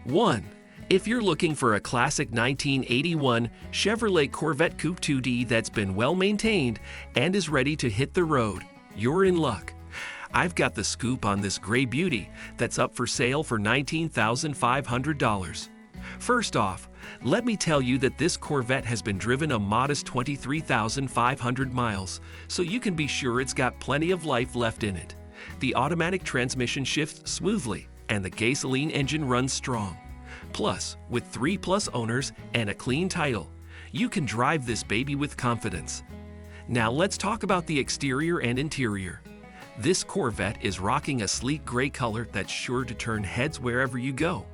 1. If you're looking for a classic 1981 Chevrolet Corvette Coupe 2D that's been well maintained and is ready to hit the road, you're in luck. I've got the scoop on this gray beauty that's up for sale for $19,500. First off, let me tell you that this Corvette has been driven a modest 23,500 miles, so you can be sure it's got plenty of life left in it. The automatic transmission shifts smoothly, and the gasoline engine runs strong. Plus, with 3+ owners and a clean title, you can drive this baby with confidence. Now let's talk about the exterior and interior. This Corvette is rocking a sleek gray color that's sure to turn heads wherever you go.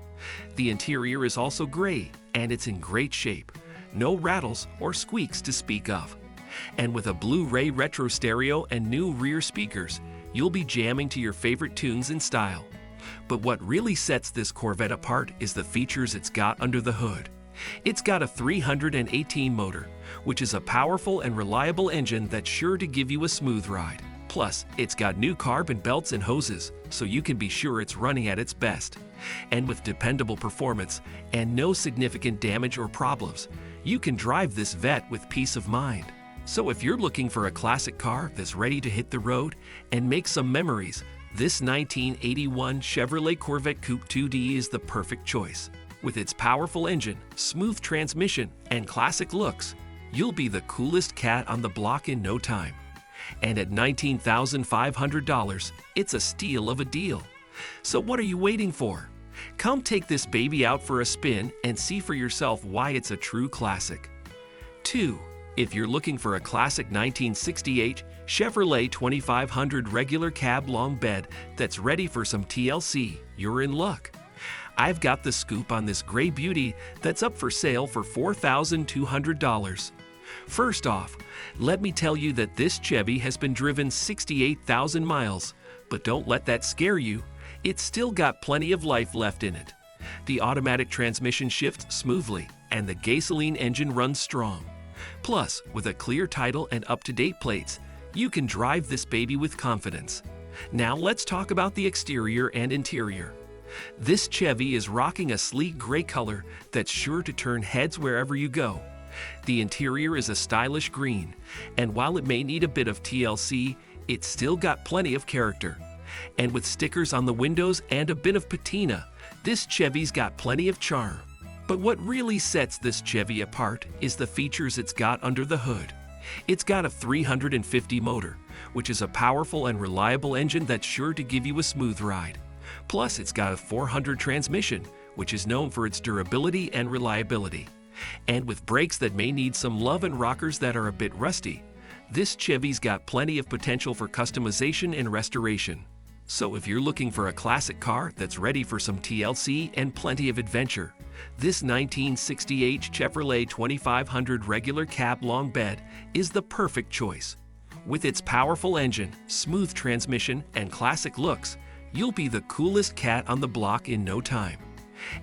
The interior is also gray, and it's in great shape. No rattles or squeaks to speak of. And with a Blu-ray retro stereo and new rear speakers, you'll be jamming to your favorite tunes in style. But what really sets this Corvette apart is the features it's got under the hood. It's got a 318 motor, which is a powerful and reliable engine that's sure to give you a smooth ride. Plus, it's got new carbon belts and hoses, so you can be sure it's running at its best. And with dependable performance and no significant damage or problems, you can drive this Vette with peace of mind. So if you're looking for a classic car that's ready to hit the road and make some memories, this 1981 Chevrolet Corvette Coupe 2D is the perfect choice. With its powerful engine, smooth transmission, and classic looks, you'll be the coolest cat on the block in no time. And at $19,500, it's a steal of a deal. So what are you waiting for? Come take this baby out for a spin and see for yourself why it's a true classic. 2. If you're looking for a classic 1968 Chevrolet 2500 regular cab long bed that's ready for some TLC, you're in luck. I've got the scoop on this gray beauty that's up for sale for $4,200. First off, let me tell you that this Chevy has been driven 68,000 miles, but don't let that scare you. It's still got plenty of life left in it. The automatic transmission shifts smoothly, and the gasoline engine runs strong. Plus, with a clear title and up-to-date plates, you can drive this baby with confidence. Now let's talk about the exterior and interior. This Chevy is rocking a sleek gray color that's sure to turn heads wherever you go. The interior is a stylish green, and while it may need a bit of TLC, it's still got plenty of character. And with stickers on the windows and a bit of patina, this Chevy's got plenty of charm. But what really sets this Chevy apart is the features it's got under the hood. It's got a 350 motor, which is a powerful and reliable engine that's sure to give you a smooth ride. Plus, it's got a 400 transmission, which is known for its durability and reliability. And with brakes that may need some love and rockers that are a bit rusty, this Chevy's got plenty of potential for customization and restoration. So if you're looking for a classic car that's ready for some TLC and plenty of adventure, this 1968 Chevrolet 2500 regular cab long bed is the perfect choice. With its powerful engine, smooth transmission, and classic looks, you'll be the coolest cat on the block in no time.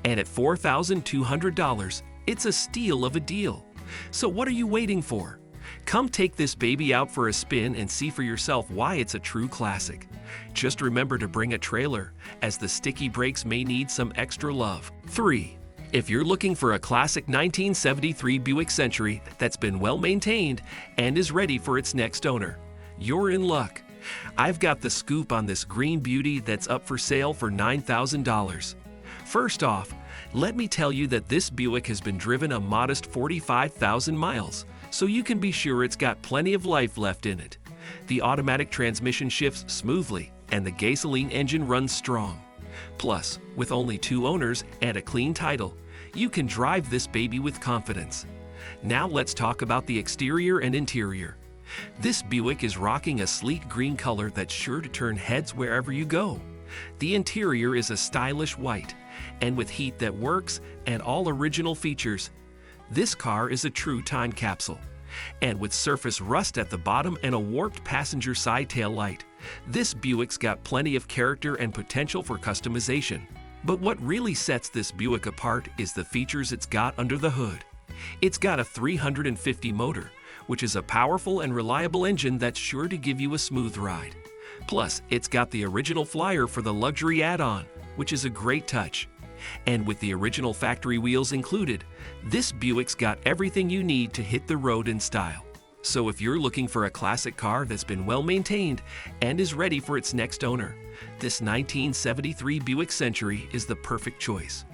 And at $4,200, it's a steal of a deal. So what are you waiting for? Come take this baby out for a spin and see for yourself why it's a true classic. Just remember to bring a trailer, as the sticky brakes may need some extra love. 3. If you're looking for a classic 1973 Buick Century that's been well maintained and is ready for its next owner, you're in luck. I've got the scoop on this green beauty that's up for sale for $9,000. First off, let me tell you that this Buick has been driven a modest 45,000 miles, so you can be sure it's got plenty of life left in it. The automatic transmission shifts smoothly, and the gasoline engine runs strong. Plus, with only 2 owners and a clean title, you can drive this baby with confidence. Now let's talk about the exterior and interior. This Buick is rocking a sleek green color that's sure to turn heads wherever you go. The interior is a stylish white, and with heat that works and all original features, this car is a true time capsule. And with surface rust at the bottom and a warped passenger side tail light, this Buick's got plenty of character and potential for customization. But what really sets this Buick apart is the features it's got under the hood. It's got a 350 motor, which is a powerful and reliable engine that's sure to give you a smooth ride. Plus, it's got the original flyer for the luxury add-on, which is a great touch. And with the original factory wheels included, this Buick's got everything you need to hit the road in style. So if you're looking for a classic car that's been well maintained and is ready for its next owner, this 1973 Buick Century is the perfect choice.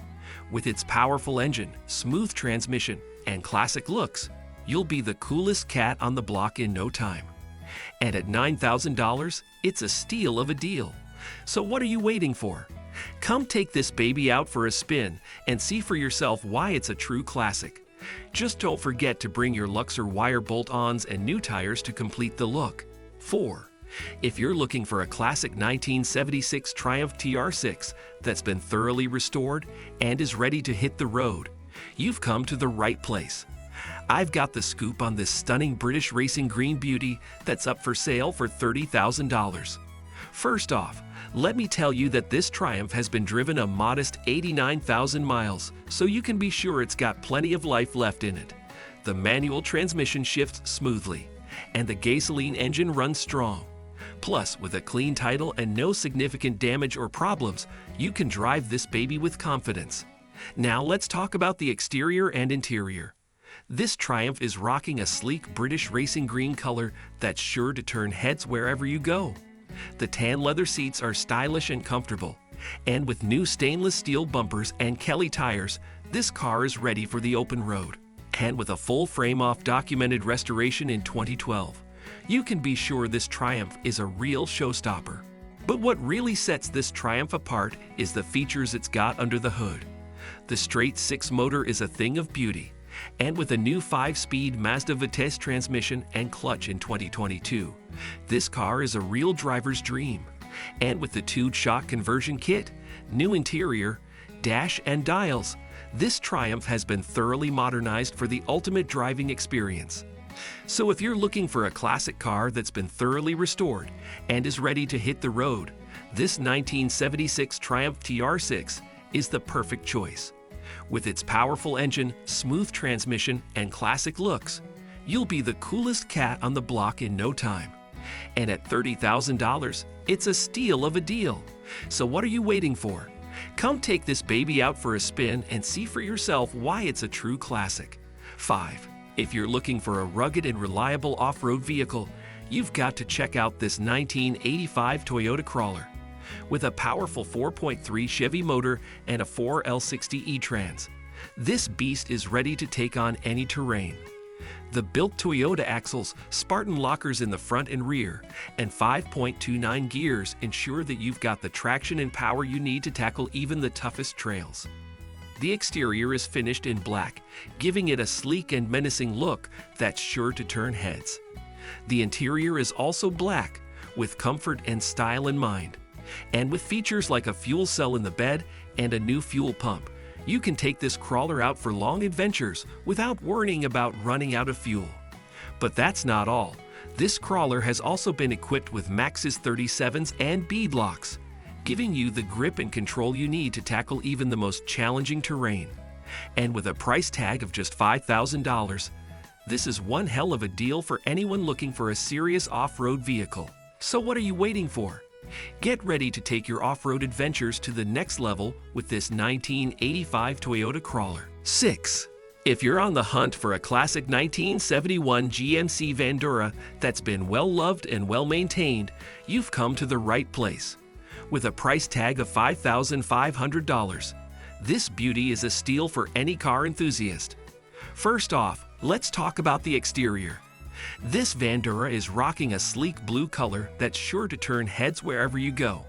With its powerful engine, smooth transmission, and classic looks, you'll be the coolest cat on the block in no time. And at $9,000, it's a steal of a deal. So what are you waiting for? Come take this baby out for a spin and see for yourself why it's a true classic. Just don't forget to bring your Luxor wire bolt-ons and new tires to complete the look. 4. If you're looking for a classic 1976 Triumph TR6 that's been thoroughly restored and is ready to hit the road, you've come to the right place. I've got the scoop on this stunning British racing green beauty that's up for sale for $30,000. First off, let me tell you that this Triumph has been driven a modest 89,000 miles, so you can be sure it's got plenty of life left in it. The manual transmission shifts smoothly, and the gasoline engine runs strong. Plus, with a clean title and no significant damage or problems, you can drive this baby with confidence. Now let's talk about the exterior and interior. This Triumph is rocking a sleek British racing green color that's sure to turn heads wherever you go. The tan leather seats are stylish and comfortable, and with new stainless steel bumpers and Kelly tires, this car is ready for the open road. And with a full frame-off documented restoration in 2012, you can be sure this Triumph is a real showstopper. But what really sets this Triumph apart is the features it's got under the hood. The straight-six motor is a thing of beauty, and with a new 5-speed Mazda Vitesse transmission and clutch in 2022, this car is a real driver's dream. And with the 2-shock conversion kit, new interior, dash and dials, this Triumph has been thoroughly modernized for the ultimate driving experience. So if you're looking for a classic car that's been thoroughly restored and is ready to hit the road, this 1976 Triumph TR6 is the perfect choice. With its powerful engine, smooth transmission, and classic looks, you'll be the coolest cat on the block in no time. And at $30,000, it's a steal of a deal. So what are you waiting for? Come take this baby out for a spin and see for yourself why it's a true classic. 5. If you're looking for a rugged and reliable off-road vehicle, you've got to check out this 1985 Toyota Crawler. With a powerful 4.3 Chevy motor and a 4L60 e-trans, this beast is ready to take on any terrain. The built Toyota axles, Spartan lockers in the front and rear, and 5.29 gears ensure that you've got the traction and power you need to tackle even the toughest trails. The exterior is finished in black, giving it a sleek and menacing look that's sure to turn heads. The interior is also black, with comfort and style in mind. And with features like a fuel cell in the bed and a new fuel pump, you can take this crawler out for long adventures without worrying about running out of fuel. But that's not all. This crawler has also been equipped with Maxxis 37s and bead locks, giving you the grip and control you need to tackle even the most challenging terrain. And with a price tag of just $5,000, this is one hell of a deal for anyone looking for a serious off-road vehicle. So what are you waiting for? Get ready to take your off-road adventures to the next level with this 1985 Toyota Crawler. 6. If you're on the hunt for a classic 1971 GMC Vandura that's been well-loved and well-maintained, you've come to the right place. With a price tag of $5,500, this beauty is a steal for any car enthusiast. First off, let's talk about the exterior. This Vandura is rocking a sleek blue color that's sure to turn heads wherever you go.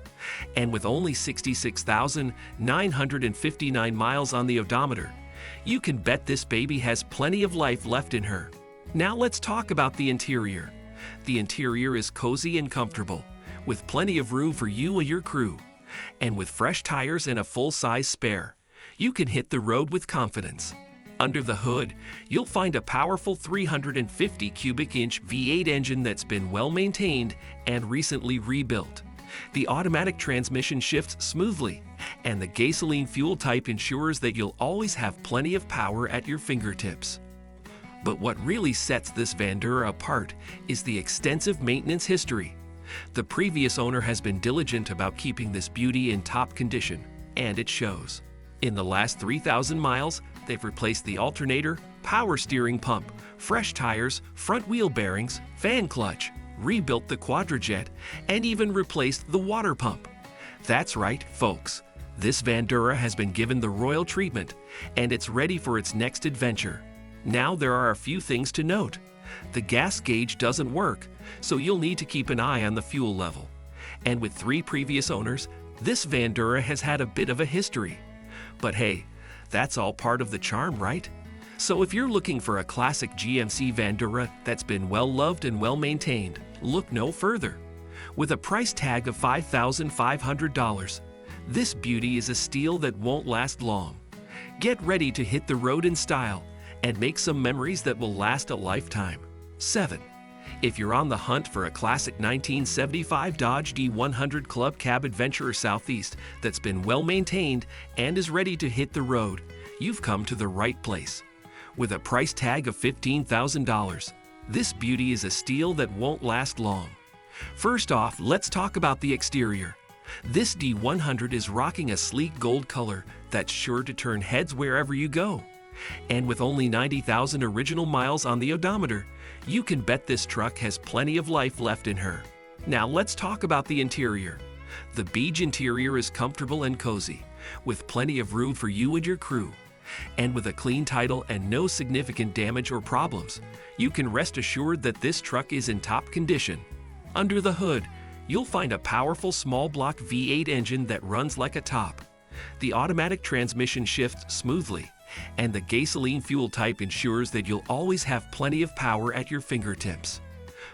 And with only 66,959 miles on the odometer, you can bet this baby has plenty of life left in her. Now let's talk about the interior. The interior is cozy and comfortable, with plenty of room for you and your crew. And with fresh tires and a full-size spare, you can hit the road with confidence. Under the hood, you'll find a powerful 350 cubic inch V8 engine that's been well maintained and recently rebuilt. The automatic transmission shifts smoothly, and the gasoline fuel type ensures that you'll always have plenty of power at your fingertips. But what really sets this Vandura apart is the extensive maintenance history. The previous owner has been diligent about keeping this beauty in top condition, and it shows. In the last 3,000 miles, they've replaced the alternator, power steering pump, fresh tires, front wheel bearings, fan clutch, rebuilt the quadrajet, and even replaced the water pump. That's right, folks. This Vandura has been given the royal treatment, and it's ready for its next adventure. Now there are a few things to note. The gas gauge doesn't work, so you'll need to keep an eye on the fuel level. And with 3 previous owners, this Vandura has had a bit of a history. But hey, that's all part of the charm, right? So if you're looking for a classic GMC Vandura that's been well loved and well maintained, look no further. With a price tag of $5,500, this beauty is a steal that won't last long. Get ready to hit the road in style and make some memories that will last a lifetime. 7. If you're on the hunt for a classic 1975 Dodge D100 Club Cab Adventurer Southeast that's been well maintained and is ready to hit the road, you've come to the right place. With a price tag of $15,000, this beauty is a steal that won't last long. First off, let's talk about the exterior. This D100 is rocking a sleek gold color that's sure to turn heads wherever you go. And with only 90,000 original miles on the odometer, you can bet this truck has plenty of life left in her. Now let's talk about the interior. The beige interior is comfortable and cozy, with plenty of room for you and your crew. And with a clean title and no significant damage or problems, you can rest assured that this truck is in top condition. Under the hood, you'll find a powerful small block V8 engine that runs like a top. The automatic transmission shifts smoothly, and the gasoline fuel type ensures that you'll always have plenty of power at your fingertips.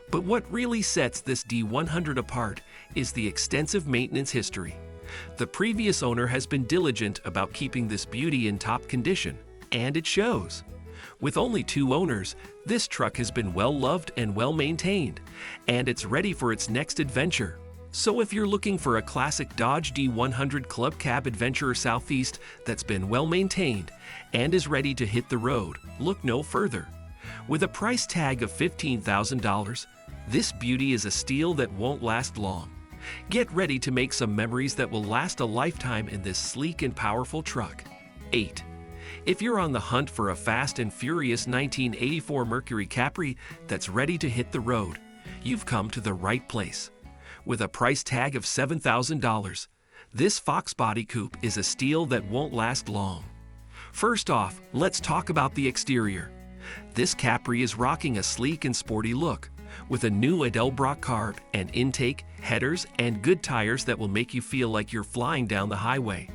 But what really sets this D100 apart is the extensive maintenance history. The previous owner has been diligent about keeping this beauty in top condition, and it shows. With only 2 owners, this truck has been well loved and well maintained, and it's ready for its next adventure. So if you're looking for a classic Dodge D100 Club Cab Adventurer Southeast that's been well maintained and is ready to hit the road, look no further. With a price tag of $15,000, this beauty is a steal that won't last long. Get ready to make some memories that will last a lifetime in this sleek and powerful truck. 8. If you're on the hunt for a fast and furious 1984 Mercury Capri that's ready to hit the road, you've come to the right place. With a price tag of $7,000, this Fox Body Coupe is a steal that won't last long. First off, let's talk about the exterior. This Capri is rocking a sleek and sporty look, with a new Edelbrock carb and intake, headers, and good tires that will make you feel like you're flying down the highway.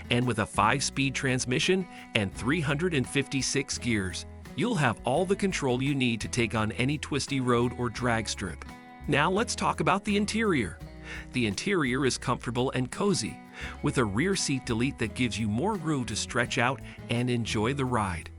And with a 5-speed transmission and 356 gears, you'll have all the control you need to take on any twisty road or drag strip. Now let's talk about the interior. The interior is comfortable and cozy, with a rear seat delete that gives you more room to stretch out and enjoy the ride.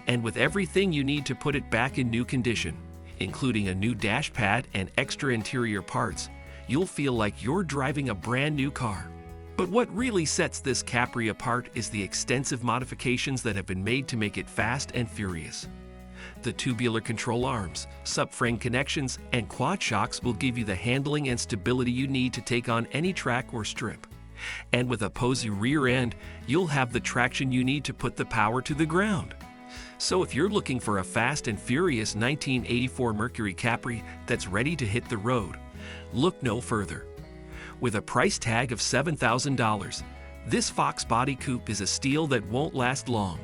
And with everything you need to put it back in new condition, including a new dash pad and extra interior parts, you'll feel like you're driving a brand new car. But what really sets this Capri apart is the extensive modifications that have been made to make it fast and furious. The tubular control arms, subframe connections, and quad shocks will give you the handling and stability you need to take on any track or strip. And with a posy rear end, you'll have the traction you need to put the power to the ground. So if you're looking for a fast and furious 1984 Mercury Capri that's ready to hit the road, look no further. With a price tag of $7,000, this Fox Body Coupe is a steal that won't last long.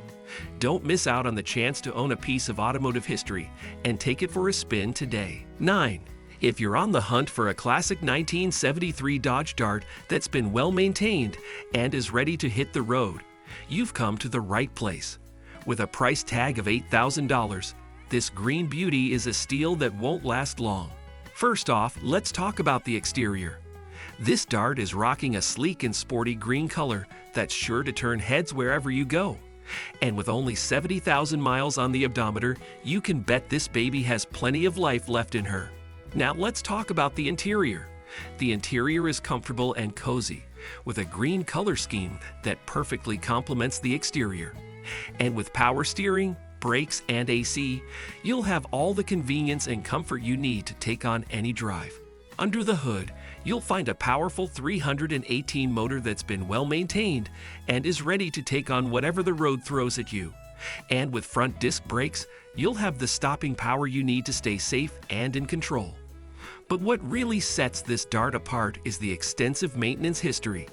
Don't miss out on the chance to own a piece of automotive history and take it for a spin today. 9. If you're on the hunt for a classic 1973 Dodge Dart that's been well maintained and is ready to hit the road, you've come to the right place. With a price tag of $8,000, this green beauty is a steal that won't last long. First off, let's talk about the exterior. This Dart is rocking a sleek and sporty green color that's sure to turn heads wherever you go. And with only 70,000 miles on the odometer, you can bet this baby has plenty of life left in her. Now let's talk about the interior. The interior is comfortable and cozy, with a green color scheme that perfectly complements the exterior. And with power steering, brakes, and AC, you'll have all the convenience and comfort you need to take on any drive. Under the hood, you'll find a powerful 318 motor that's been well maintained and is ready to take on whatever the road throws at you. And with front disc brakes, you'll have the stopping power you need to stay safe and in control. But what really sets this Dart apart is the extensive maintenance history.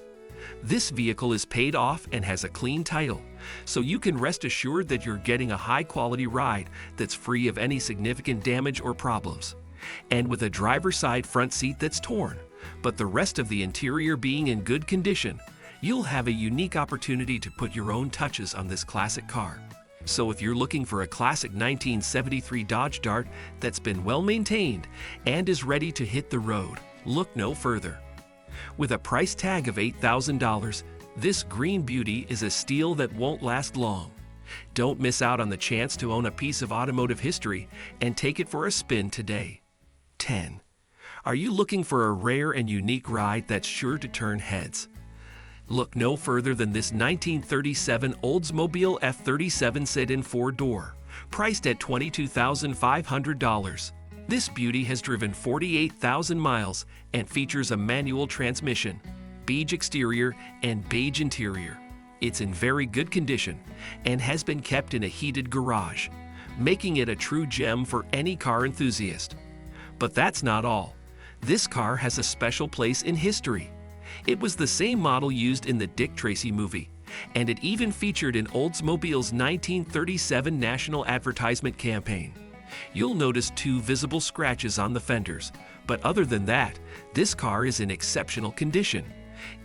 This vehicle is paid off and has a clean title, so you can rest assured that you're getting a high-quality ride that's free of any significant damage or problems. And with a driver's side front seat that's torn, but the rest of the interior being in good condition, you'll have a unique opportunity to put your own touches on this classic car. So if you're looking for a classic 1973 Dodge Dart that's been well maintained and is ready to hit the road, look no further. With a price tag of $8,000, this green beauty is a steal that won't last long. Don't miss out on the chance to own a piece of automotive history and take it for a spin today. 10. Are you looking for a rare and unique ride that's sure to turn heads? Look no further than this 1937 Oldsmobile F37 sedan 4-door, priced at $22,500. This beauty has driven 48,000 miles and features a manual transmission, beige exterior, and beige interior. It's in very good condition and has been kept in a heated garage, making it a true gem for any car enthusiast. But that's not all. This car has a special place in history. It was the same model used in the Dick Tracy movie, and it even featured in Oldsmobile's 1937 national advertisement campaign. You'll notice 2 visible scratches on the fenders, but other than that, this car is in exceptional condition.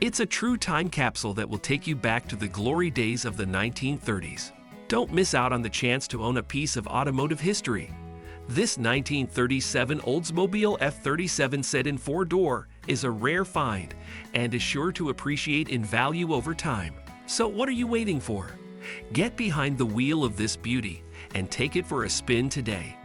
It's a true time capsule that will take you back to the glory days of the 1930s. Don't miss out on the chance to own a piece of automotive history. This 1937 Oldsmobile F37 sedan 4-door is a rare find and is sure to appreciate in value over time. So what are you waiting for? Get behind the wheel of this beauty and take it for a spin today.